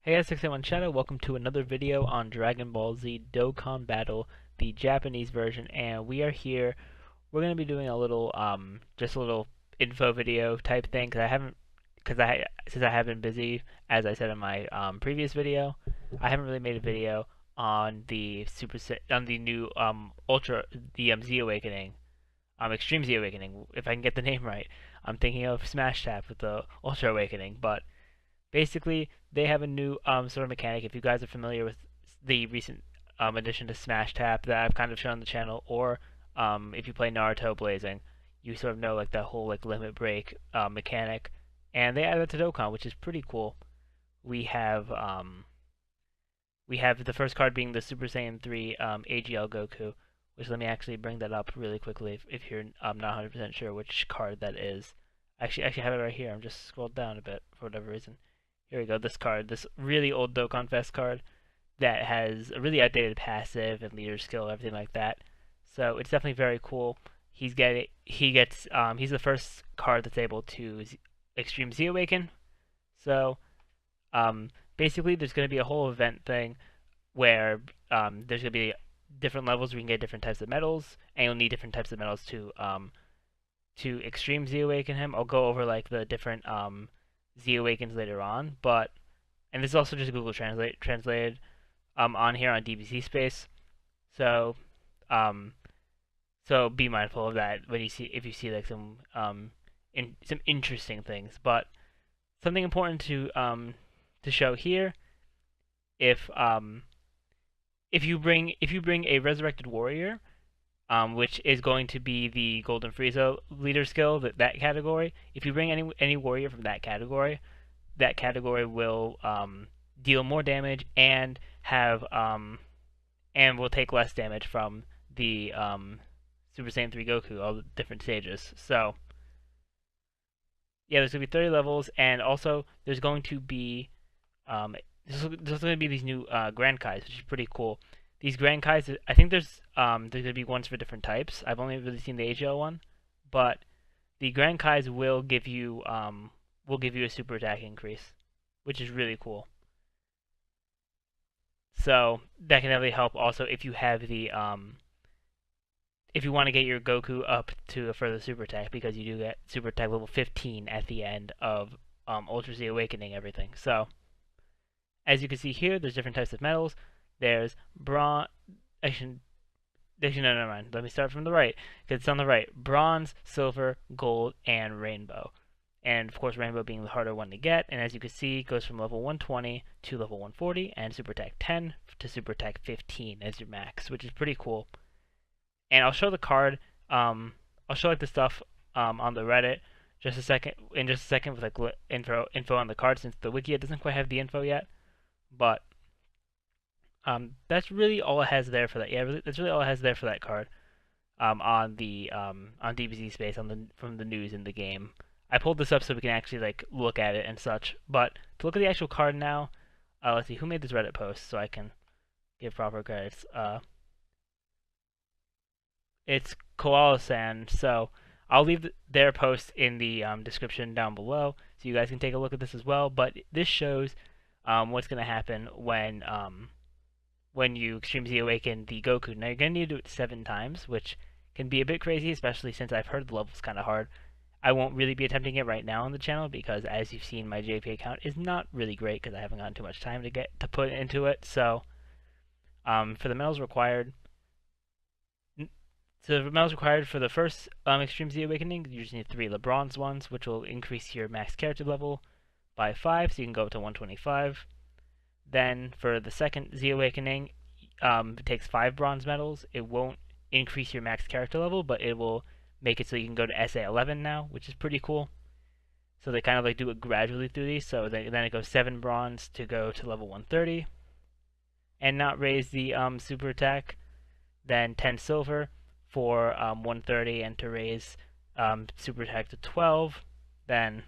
Hey guys, 681 Shadow, welcome to another video on Dragon Ball Z Dokkan Battle, the Japanese version, and we are here. We're going to be doing a little, just a little info video type thing, since I have been busy, as I said in my previous video, I haven't really made a video on the on the new Ultra, the Z Awakening, Extreme Z Awakening, if I can get the name right. I'm thinking of Smash Tap with the Ultra Awakening, but basically, they have a new sort of mechanic. If you guys are familiar with the recent addition to Smash Tap that I've kind of shown on the channel, or if you play Naruto Blazing, you sort of know like that whole like limit break mechanic. And they added that to Dokkan, which is pretty cool. We have we have the first card being the Super Saiyan 3 AGL Goku, which let me actually bring that up really quickly if you're not 100% sure which card that is. Actually have it right here. I'm just scrolled down a bit for whatever reason. Here we go, this card, this really old Dokkan Fest card that has a really outdated passive and leader skill, everything like that. So it's definitely very cool. He's the first card that's able to Extreme Z Awaken. So basically, there's going to be a whole event thing where there's going to be different levels where you can get different types of medals, and you'll need different types of medals to Extreme Z Awaken him. I'll go over like the different Z Awakens later on, and this is also just Google translated on here on DBZ space. So so be mindful of that when if you see like some some interesting things. But something important to show here, if you bring a resurrected warrior, which is going to be the Golden Frieza leader skill, that category. If you bring any warrior from that category will deal more damage and have and will take less damage from the Super Saiyan 3 Goku, all the different stages. So yeah, there's gonna be 30 levels, and also there's going to be there's going to be these new Grand Kais, which is pretty cool. These Grand Kais, I think there's going to be ones for different types. I've only really seen the AGL one, but the Grand Kais will give you a super attack increase, which is really cool. So that can definitely help. Also, if you have the if you want to get your Goku up to a further super attack, because you do get super attack level 15 at the end of Ultra Z Awakening everything. So as you can see here, there's different types of metals. There's bronze. Actually, no, never mind. Let me start from the right, because it's on the right. Bronze, silver, gold, and rainbow. And of course, rainbow being the harder one to get. And as you can see, it goes from level 120 to level 140, and super attack 10 to super attack 15 as your max, which is pretty cool. And I'll show the card. I'll show like the stuff on the Reddit in just a second with like info on the card, since the wiki doesn't quite have the info yet. But that's really all it has there for that. Yeah, that's really all it has there for that card. On DBZ space from the news in the game. I pulled this up so we can actually like look at it and such. But to look at the actual card now, let's see who made this Reddit post so I can give proper credits. It's Koala-san. So I'll leave their post in the description down below so you guys can take a look at this as well. But this shows what's going to happen when you Extreme Z Awaken the Goku. Now you're going to need to do it 7 times, which can be a bit crazy, especially since I've heard the level's kind of hard. I won't really be attempting it right now on the channel because, as you've seen, my JP account is not really great because I haven't gotten too much time to put into it. So for the medals required, for the first Extreme Z Awakening, you just need 3 of the bronze ones, which will increase your max character level by 5, so you can go up to 125. Then for the second Z Awakening, it takes 5 bronze medals. It won't increase your max character level, but it will make it so you can go to SA11 now, which is pretty cool. So they kind of like do it gradually through these. So then it goes 7 bronze to go to level 130, and not raise the super attack. Then 10 silver for 130 and to raise super attack to 12. Then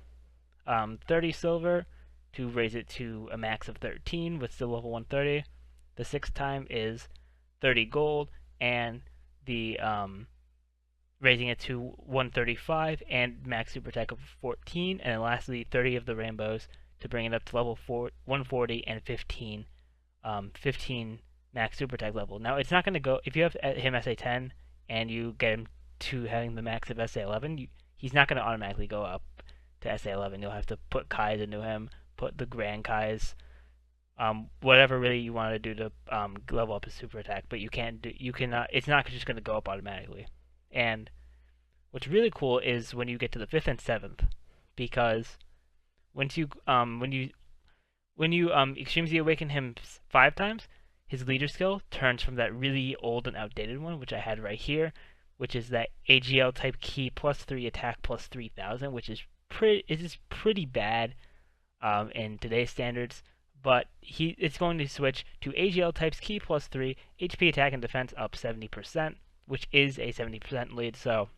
30 silver to raise it to a max of 13 with still level 130. The 6th time is 30 gold, and the raising it to 135 and max super attack of 14, and then lastly 30 of the rainbows to bring it up to level 140 and 15 max super attack level. Now it's not going to go if you have him SA10 and you get him to having the max of SA11. He's not going to automatically go up to SA11. You'll have to put Kais into him, put the Grand Kais, whatever really you want to do to level up his super attack. But you cannot. It's not just going to go up automatically. And what's really cool is when you get to the 5th and 7th, because when you Extreme Z awaken him 5 times, his leader skill turns from that really old and outdated one, which I had right here, which is that AGL type key +3 attack +3000, which is pretty bad in today's standards. But it's going to switch to AGL types key +3 HP attack and defense up 70%, which is a 70% lead. So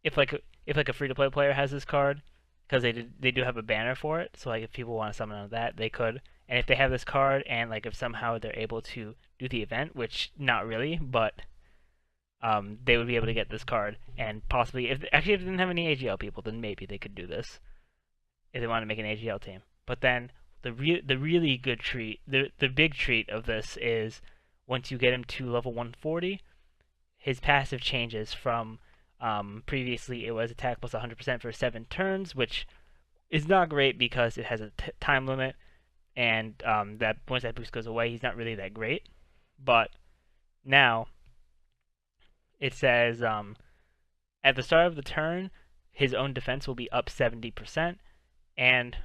if like a free-to-play player has this card, because they do have a banner for it, so like if people want to summon on that, they could. And if they have this card, and like if somehow they're able to do the event, which not really, but they would be able to get this card, and possibly if they didn't have any AGL people, then maybe they could do this if they want to make an AGL team. But then the really good treat, the big treat of this is once you get him to level 140, his passive changes from previously it was attack plus 100% for 7 turns, which is not great because it has a time limit, and that once that boost goes away, he's not really that great. But now it says at the start of the turn, his own defense will be up 70%, and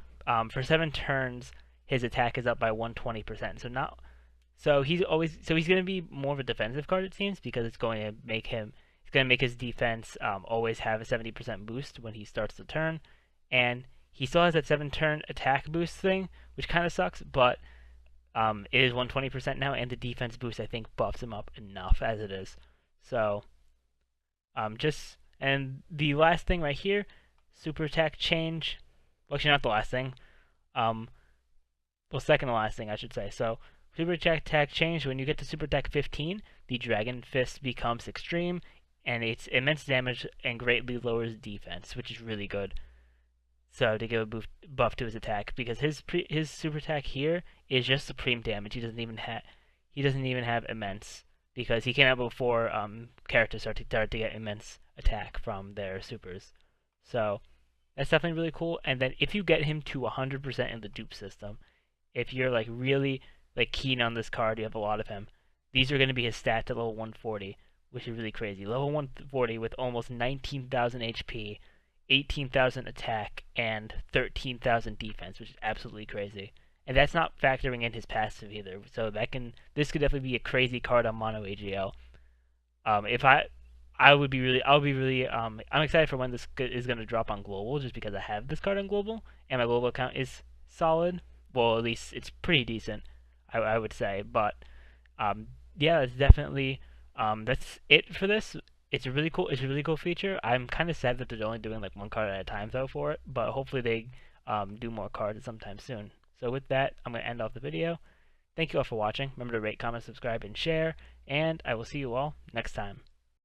for 7 turns, his attack is up by 120%. So he's going to be more of a defensive card, it seems, because it's going to make his defense always have a 70% boost when he starts the turn, and he still has that 7-turn attack boost thing, which kind of sucks, but it is 120% now, and the defense boost I think buffs him up enough as it is. So and the last thing right here, super attack change. Well, actually, not the last thing. Well, second to last thing I should say. So super attack change. When you get to super attack 15, the Dragon Fist becomes extreme, and it's immense damage and greatly lowers defense, which is really good. So to give a buff to his attack, because his super attack here is just supreme damage. He doesn't even have immense, because he came out before characters start to get immense attack from their supers. So that's definitely really cool. And then if you get him to 100% in the dupe system, if you're like really like keen on this card, you have a lot of him, these are going to be his stats at level 140, which is really crazy. Level 140 with almost 19,000 HP, 18,000 attack, and 13,000 defense, which is absolutely crazy. And that's not factoring in his passive either. So this could definitely be a crazy card on mono AGL. I'm excited for when this is going to drop on global, just because I have this card on global, and my global account is solid. Well, at least it's pretty decent, I would say. But yeah, it's definitely that's it for this. It's a really cool feature. I'm kind of sad that they're only doing like 1 card at a time though for it, but hopefully they do more cards sometime soon. So with that, I'm going to end off the video. Thank you all for watching. Remember to rate, comment, subscribe, and share, and I will see you all next time.